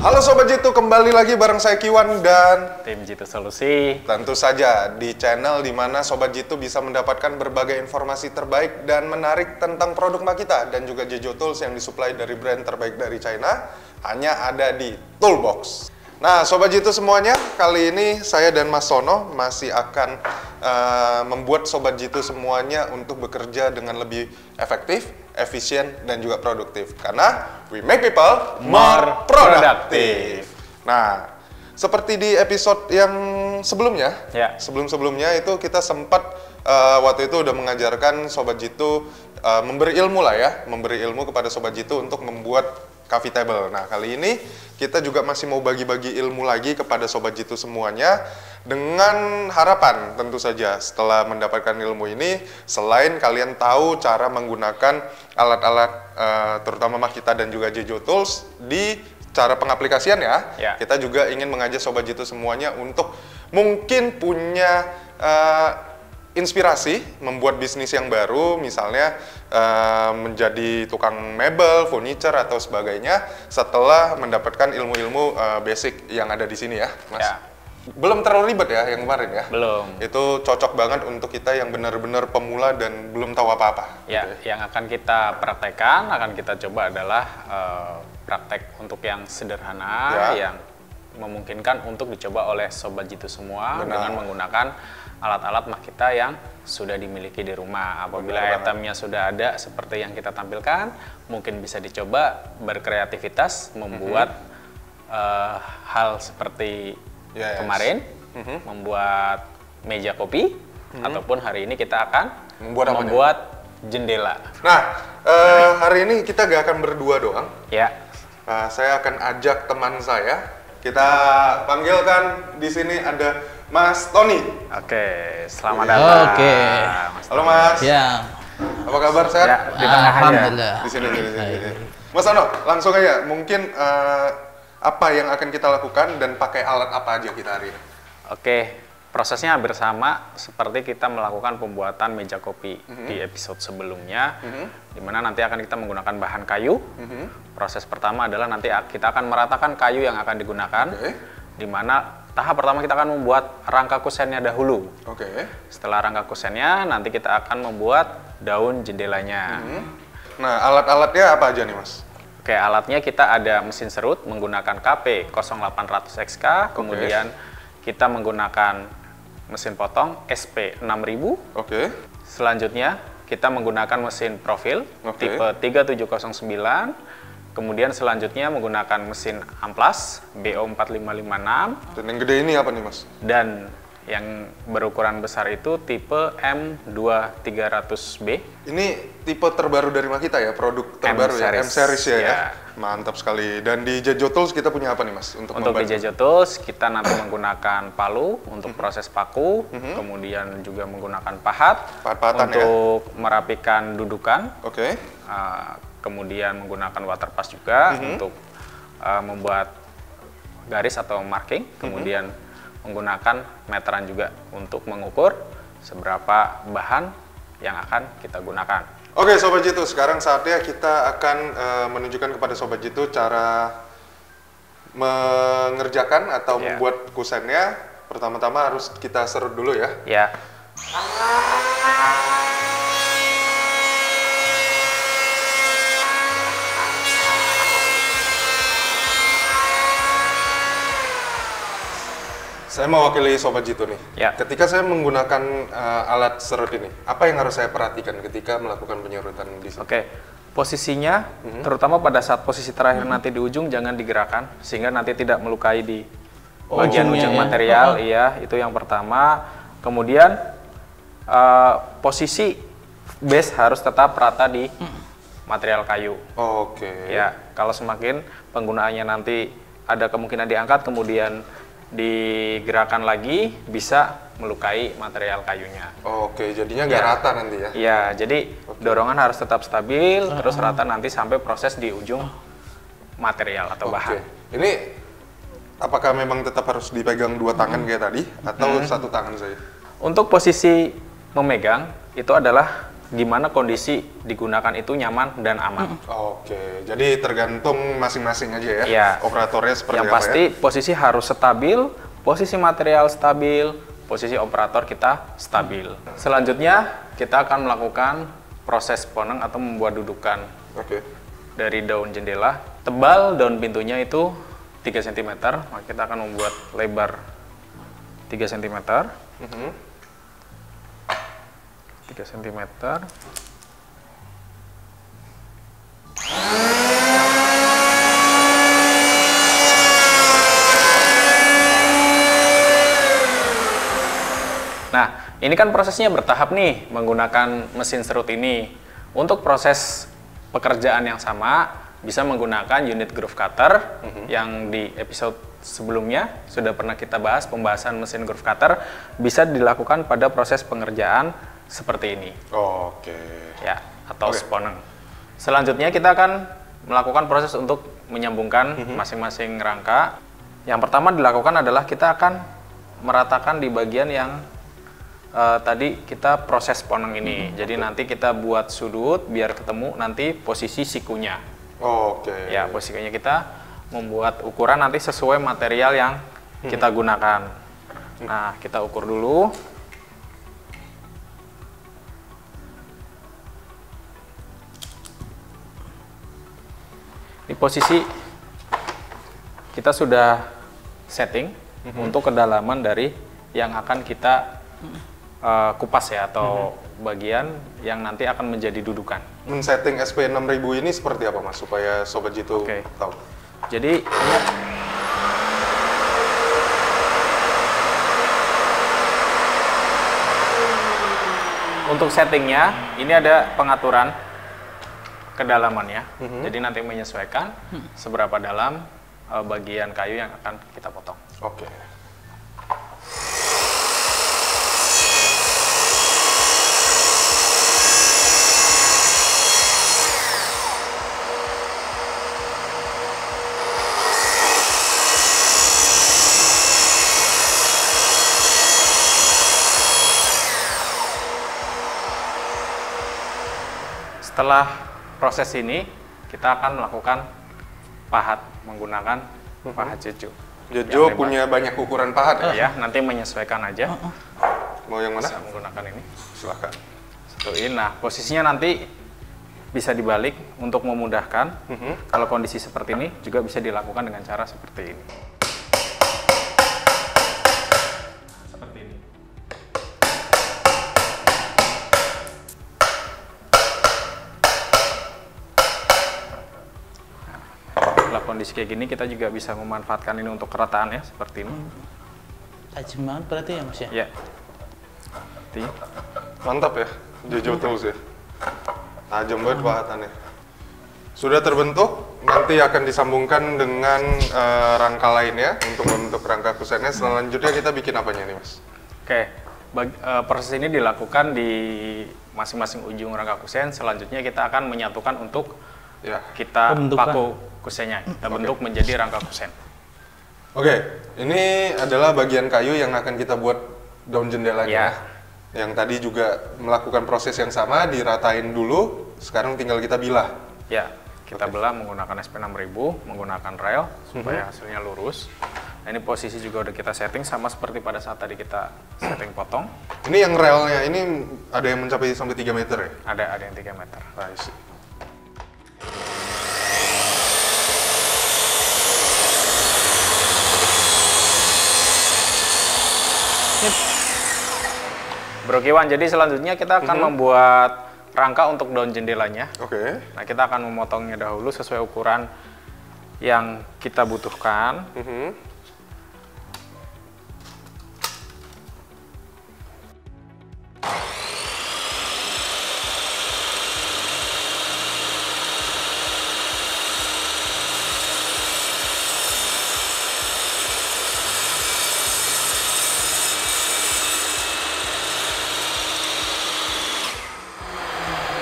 Halo Sobat Jitu, kembali lagi bareng saya Kiwan dan tim Jitu Solusi. tentu saja di channel di mana Sobat Jitu bisa mendapatkan berbagai informasi terbaik dan menarik tentang produk Makita dan juga Jejo Tools yang disuplai dari brand terbaik dari China, hanya ada di Toolbox. Nah Sobat Jitu semuanya, kali ini saya dan Mas Sono masih akan membuat Sobat Jitu semuanya untuk bekerja dengan lebih efektif, efisien, dan juga produktif. Karena we make people more productive. Nah, seperti di episode yang sebelumnya, sebelum-sebelumnya itu kita sempat waktu itu udah mengajarkan Sobat Jitu memberi ilmu lah ya, memberi ilmu kepada Sobat Jitu untuk membuat coffee table. Nah, kali ini kita juga masih mau bagi-bagi ilmu lagi kepada Sobat Jitu semuanya dengan harapan tentu saja setelah mendapatkan ilmu ini, selain kalian tahu cara menggunakan alat-alat terutama Makita dan juga Jejo Tools di cara pengaplikasian ya, kita juga ingin mengajak Sobat Jitu semuanya untuk mungkin punya inspirasi membuat bisnis yang baru, misalnya menjadi tukang mebel, furniture atau sebagainya setelah mendapatkan ilmu-ilmu basic yang ada di sini ya, Mas. Ya. Belum terlalu ribet ya yang kemarin ya? Belum. Itu cocok banget untuk kita yang benar-benar pemula dan belum tahu apa-apa. Ya, gitu. Yang akan kita praktekkan, akan kita coba adalah praktek untuk yang sederhana, yang memungkinkan untuk dicoba oleh Sobat Jitu semua dengan menggunakan alat-alat Makita yang sudah dimiliki di rumah. Apabila itemnya sudah ada seperti yang kita tampilkan, mungkin bisa dicoba berkreativitas membuat hal seperti kemarin, membuat meja kopi, ataupun hari ini kita akan membuat jendela. Nah, hari ini kita gak akan berdua doang. Ya. Saya akan ajak teman saya. Kita panggilkan di sini ada Mas Tony. Oke, selamat datang. Oke. Halo Mas. Ya. Apa kabar, sehat? Ya, di tengah Alhamdulillah. Di sini. Mas Ano, langsung aja. Mungkin apa yang akan kita lakukan dan pakai alat apa aja kita hari ini? Oke, prosesnya hampir sama seperti kita melakukan pembuatan meja kopi di episode sebelumnya, di mana nanti akan kita menggunakan bahan kayu. Proses pertama adalah nanti kita akan meratakan kayu yang akan digunakan, di mana tahap pertama kita akan membuat rangka kusennya dahulu. Setelah rangka kusennya, nanti kita akan membuat daun jendelanya. Nah, alat-alatnya apa aja nih, Mas? Oke, alatnya kita ada mesin serut menggunakan KP 0800XK, kemudian kita menggunakan mesin potong SP 6000. Selanjutnya kita menggunakan mesin profil tipe 3709. Kemudian selanjutnya menggunakan mesin amplas BO 4556. Dan yang gede ini apa nih, Mas? Dan yang berukuran besar itu tipe M2300B. Ini tipe terbaru dari Makita ya, produk terbaru M series ya. Mantap sekali. Dan di Jejo Tools kita punya apa nih, Mas? Untuk di Jejo Tools kita nanti menggunakan palu untuk proses paku, kemudian juga menggunakan pahat untuk merapikan dudukan. Kemudian menggunakan water pass juga untuk membuat garis atau marking, kemudian menggunakan meteran juga untuk mengukur seberapa bahan yang akan kita gunakan. Oke Sobat Jitu, sekarang saatnya kita akan menunjukkan kepada Sobat Jitu cara mengerjakan atau membuat kusennya. Pertama-tama harus kita serut dulu ya. Ya. Saya mewakili Sobat Jitu nih. Ketika saya menggunakan alat serut ini, apa yang harus saya perhatikan ketika melakukan penyerutan di sini? Posisinya, terutama pada saat posisi terakhir nanti di ujung, jangan digerakkan sehingga nanti tidak melukai di bagian ujung material. Iya, itu yang pertama. Kemudian posisi base harus tetap rata di material kayu. Ya, kalau semakin penggunaannya nanti ada kemungkinan diangkat, kemudian digerakkan lagi, bisa melukai material kayunya. Jadinya nggak rata nanti ya? Iya, jadi dorongan harus tetap stabil, terus rata nanti sampai proses di ujung material atau bahan. Ini apakah memang tetap harus dipegang dua tangan kayak tadi, atau satu tangan saja? Untuk posisi memegang, itu adalah gimana kondisi digunakan itu nyaman dan aman. Oke, jadi tergantung masing-masing aja ya, Ya. Operatornya seperti Yang apa pasti ya? posisi harus stabil, posisi material stabil, posisi operator kita stabil. Selanjutnya kita akan melakukan proses poneng atau membuat dudukan Oke. dari daun jendela. Tebal daun pintunya itu 3 cm, maka kita akan membuat lebar 3 cm. 3 cm. Nah, ini kan prosesnya bertahap nih menggunakan mesin serut ini. Untuk proses pekerjaan yang sama bisa menggunakan unit groove cutter yang di episode sebelumnya sudah pernah kita bahas. Pembahasan mesin groove cutter bisa dilakukan pada proses pengerjaan seperti ini. Oke. Ya, atau sponeng. Selanjutnya kita akan melakukan proses untuk menyambungkan masing-masing rangka. Yang pertama dilakukan adalah kita akan meratakan di bagian yang tadi kita proses poneng ini. Jadi nanti kita buat sudut biar ketemu nanti posisi sikunya. Oke. Ya, posisinya kita membuat ukuran nanti sesuai material yang kita gunakan. Nah, kita ukur dulu. Di posisi kita sudah setting untuk kedalaman dari yang akan kita kupas ya, atau bagian yang nanti akan menjadi dudukan. Men-setting SP6000 ini seperti apa Mas supaya Sobat Jitu tahu? Jadi untuk settingnya ini ada pengaturan kedalamannya. Jadi nanti menyesuaikan seberapa dalam bagian kayu yang akan kita potong. Oke. Setelah proses ini, kita akan melakukan pahat menggunakan pahat jeju. Jeju punya banyak ukuran pahat ya? Nanti menyesuaikan aja. Mau yang mana? Bisa menggunakan ini. Silahkan. Satuin. Nah, posisinya nanti bisa dibalik untuk memudahkan. Kalau kondisi seperti ini juga bisa dilakukan dengan cara seperti ini. Seperti ini. Setelah kondisi kayak gini, kita juga bisa memanfaatkan ini untuk kerataan ya, seperti ini. Tajam banget berarti ya Mas ya? Ya. Mantap ya, Jeju Tools ya. Tajam banget pahatannya. Sudah terbentuk, nanti akan disambungkan dengan rangka lainnya untuk membentuk rangka kusennya. Selanjutnya kita bikin apanya nih Mas? Oke, proses ini dilakukan di masing-masing ujung rangka kusen. Selanjutnya kita akan menyatukan untuk kita paku kusennya. Kita bentuk menjadi rangka kusen. Oke, ini adalah bagian kayu yang akan kita buat daun jendelanya. Yang tadi juga melakukan proses yang sama, diratain dulu. Sekarang tinggal kita bilah. Ya, kita belah menggunakan SP6000, menggunakan rail supaya hasilnya lurus. Nah, ini posisi juga udah kita setting sama seperti pada saat tadi kita setting potong. Ini yang railnya ini ada yang mencapai sampai 3 meter ya? Ada yang 3 meter. Bro Kiwan, jadi selanjutnya kita akan membuat rangka untuk daun jendelanya. Oke. Nah, kita akan memotongnya dahulu sesuai ukuran yang kita butuhkan.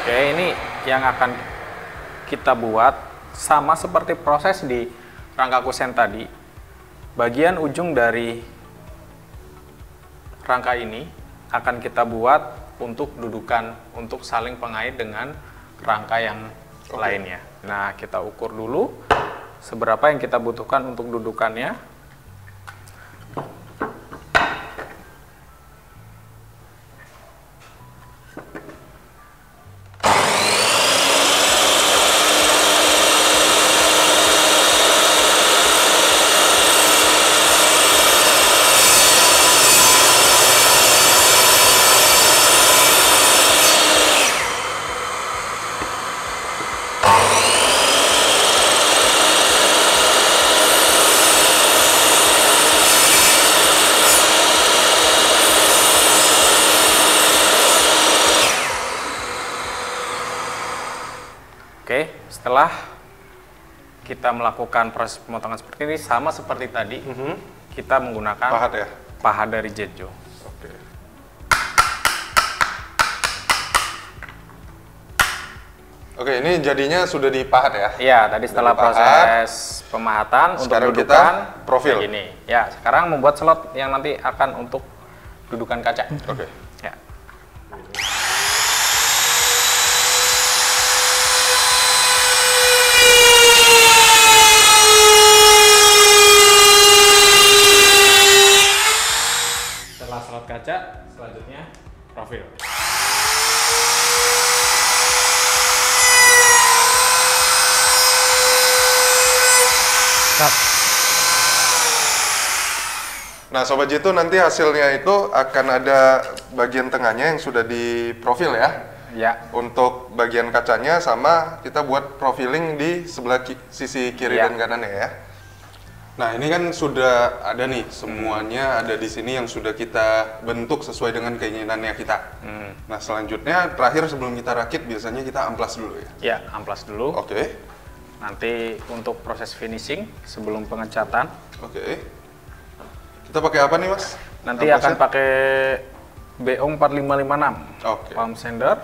Oke, ini yang akan kita buat sama seperti proses di rangka kusen tadi. Bagian ujung dari rangka ini akan kita buat untuk dudukan, untuk saling pengait dengan rangka yang lainnya. Nah, kita ukur dulu seberapa yang kita butuhkan untuk dudukannya. Oke, setelah kita melakukan proses pemotongan seperti ini, sama seperti tadi, kita menggunakan Pahat ya? pahat dari Jejo. Oke. Oke, ini jadinya sudah dipahat ya? Iya, tadi setelah proses pemahatan Sekarang untuk kita dudukan profil. kayak gini. Ya, sekarang membuat slot yang nanti akan untuk dudukan kaca. Oke. Ya. Setelah slot kaca, selanjutnya profil. Nah, Sobat Jitu, nanti hasilnya itu akan ada bagian tengahnya yang sudah diprofil ya. Ya. Untuk bagian kacanya sama kita buat profiling di sebelah sisi kiri Ya. dan kanannya ya. Nah, ini kan sudah ada nih, semuanya ada di sini yang sudah kita bentuk sesuai dengan keinginannya kita. Nah, selanjutnya terakhir sebelum kita rakit biasanya kita amplas dulu ya. Ya, amplas dulu. Oke. Nanti untuk proses finishing sebelum pengecatan, Oke. Kita pakai apa nih, Mas? nanti Amplasnya? akan pakai BO 4556 Oke. palm sander.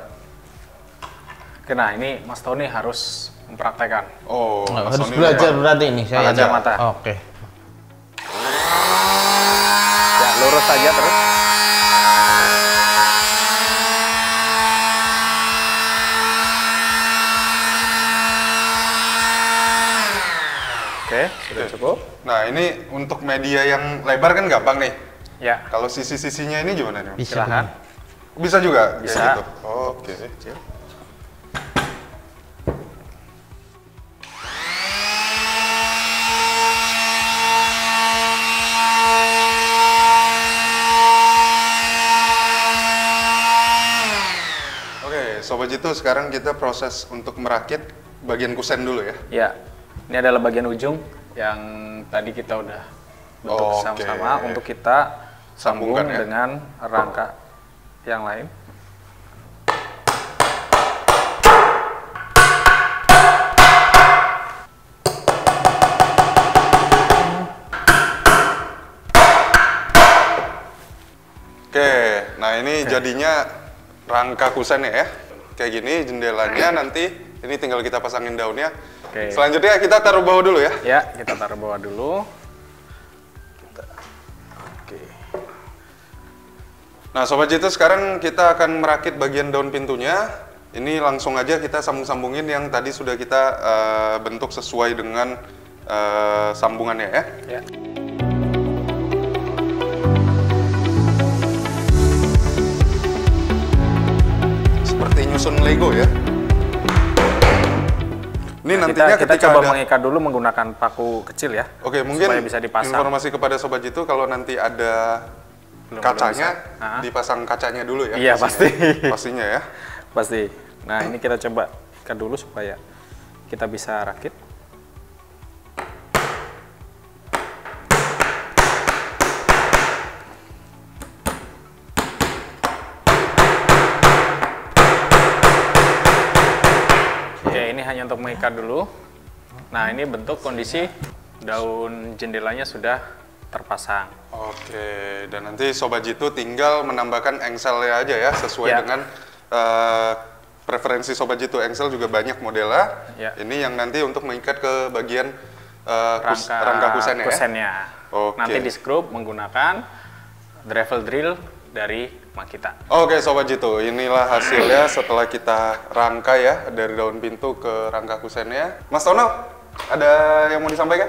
Oke, nah ini Mas Tony harus mempraktekkan. Oh, Mas Harus Sony belajar lupa. berarti ini saya. Pakai kacamata. Oke. Ya, lurus saja terus. Oke, sudah cukup. Nah, ini untuk media yang lebar kan gampang nih. Ya, Kalau sisi-sisinya ini gimana nih, Mas? Bisa. silahkan. Bisa juga? kayak Bisa. gitu? Oke. Oke, Sobat Jitu, sekarang kita proses untuk merakit bagian kusen dulu ya. Ya, ini adalah bagian ujung yang tadi kita udah bentuk Oke. sama-sama untuk kita sambung Sambungkan ya. dengan rangka yang lain. Oke, nah ini jadinya rangka kusennya ya. Kayak gini jendelanya nanti ini tinggal kita pasangin daunnya. Oke. Selanjutnya kita taruh bawah dulu ya. Ya, kita taruh bawah dulu. Oke. Nah, Sobat Jitu, sekarang kita akan merakit bagian daun pintunya. Ini langsung aja kita sambung-sambungin yang tadi sudah kita bentuk sesuai dengan sambungannya ya. Ya. Seperti nyusun Lego ya. Ini nantinya kita ketika coba ada... mengikat dulu menggunakan paku kecil ya. Oke, mungkin supaya bisa dipasang. informasi kepada Sobat Jitu kalau nanti ada Belum kacanya, bisa. Ah. dipasang kacanya dulu ya. Iya, pastinya. pasti. Pastinya ya. Pasti. Nah, ini kita coba ikat dulu supaya kita bisa rakit. Oke, ini hanya untuk mengikat dulu. Nah, ini bentuk kondisi daun jendelanya sudah terpasang. Oke, dan nanti Sobat Jitu tinggal menambahkan engselnya aja ya, sesuai Ya. dengan preferensi Sobat Jitu. Engsel juga banyak modelnya. Ya. Ini yang nanti untuk mengikat ke bagian rangka kusennya ya. kusennya. Oke. Nanti di skrup menggunakan drivel drill dari Makita. Oke Sobat Jitu, inilah hasilnya setelah kita rangka ya, dari daun pintu ke rangka kusennya. Mas Tono, ada yang mau disampaikan?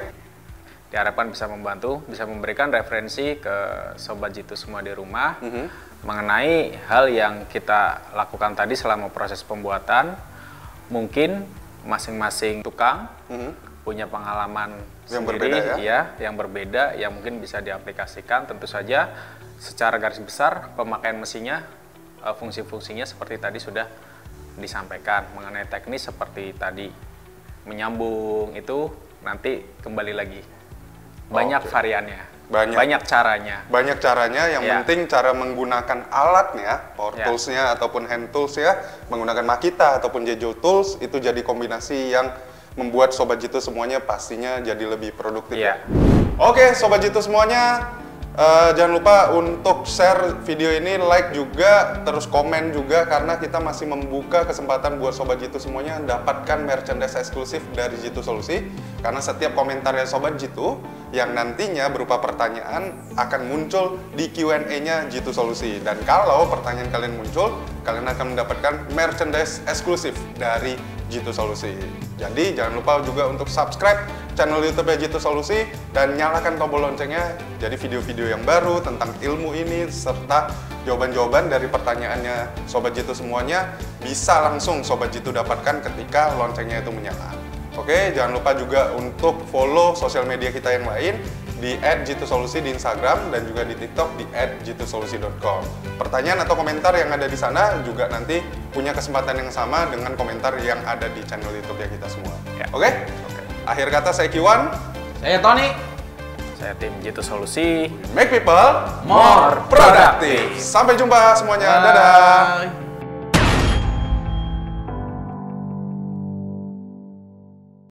Diharapkan bisa membantu, bisa memberikan referensi ke Sobat Jitu semua di rumah mengenai hal yang kita lakukan tadi selama proses pembuatan. Mungkin masing-masing tukang punya pengalaman yang sendiri, berbeda ya? Yang berbeda, yang mungkin bisa diaplikasikan. Tentu saja secara garis besar pemakaian mesinnya, fungsi-fungsinya seperti tadi sudah disampaikan. Mengenai teknis seperti tadi menyambung itu nanti kembali lagi. Banyak variannya, banyak caranya. Banyak caranya, yang penting cara menggunakan alatnya, power toolsnya ataupun hand tools ya, menggunakan Makita ataupun Jejo Tools, itu jadi kombinasi yang membuat Sobat Jitu semuanya pastinya jadi lebih produktif. Oke Sobat Jitu semuanya, jangan lupa untuk share video ini, like juga, terus komen juga, karena kita masih membuka kesempatan buat Sobat Jitu semuanya dapatkan merchandise eksklusif dari Jitu Solusi. Karena setiap komentar dari Sobat Jitu yang nantinya berupa pertanyaan akan muncul di Q&A-nya Jitu Solusi. Dan kalau pertanyaan kalian muncul, kalian akan mendapatkan merchandise eksklusif dari Jitu Solusi. Jadi jangan lupa juga untuk subscribe channel YouTube Jitu Solusi dan nyalakan tombol loncengnya. Jadi video-video yang baru tentang ilmu ini serta jawaban-jawaban dari pertanyaannya Sobat Jitu semuanya bisa langsung Sobat Jitu dapatkan ketika loncengnya itu menyala. Oke, jangan lupa juga untuk follow sosial media kita yang lain di @jitusolusi di Instagram dan juga di TikTok di @jitusolusi.com. Pertanyaan atau komentar yang ada di sana juga nanti punya kesempatan yang sama dengan komentar yang ada di channel YouTube ya kita semua. Oke? Akhir kata saya Kiwan, Saya Tony. Saya tim Jitu Solusi. make people More productive. Sampai jumpa semuanya. Dadah. Bye.